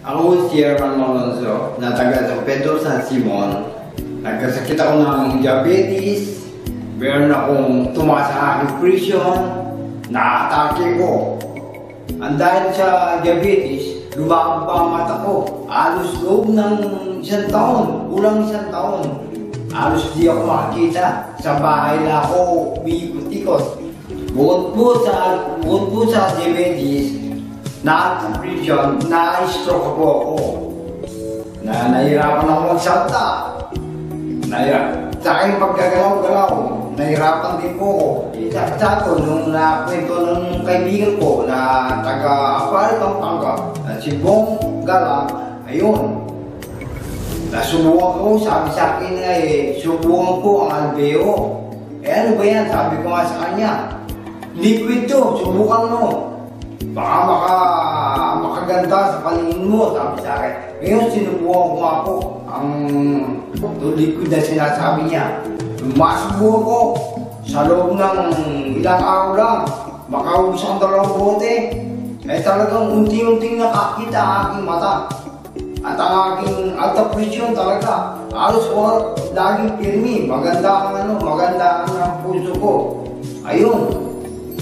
Ako si Herman Malonzo, na taga San Pedro San Simon. Nagkasakit ako ng diabetes, meron akong tumaas ang aking presyon, na-atake ko. Ang dahil sa diabetes, lumababa ang mata ko. Alos loob ng isang taon, kulang isang taon. Alos di ako makakita. Sa bahay na ako umiikot-ikot. Bukod po sa diabetes, na-presyon, na-stroke po ako. Nahirapan ako magsalta. Sa aking pagkagalaw-galaw, nahirapan din po ako. Sa ito, nung nakwento ng kaibigan ko na taga-Aquari, Pampanga, na si Bong Galang, ayun. Nasubukan ko, sabi sa akin na subukan ko ang Albeo. Ano ba yan? Sabi ko nga sa kanya, liquid to, subukan mo. Baka makaganda sa paningin mo, sabi sa akin. Ngayon, sinubukan ko nga po ang liquid na sinasabi niya. Masubukan ko sa loob ng ilang araw lang, makaubos ang 2 bote. Talagang unti-unting nakakita ang aking mata. At ang aking alta presyon talaga, halos laging pirmi. Maganda ang puso ko. Ayun.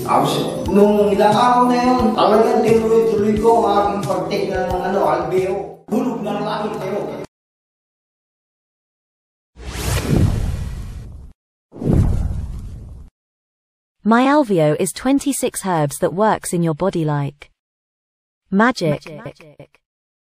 Tapos, nung ilang araw na yun, talagang tinuloy-tuloy ko ang aking pag-take na ng Albeo. Hulog ng langit kayo. MyAlveo is 26 herbs that works in your body like magic.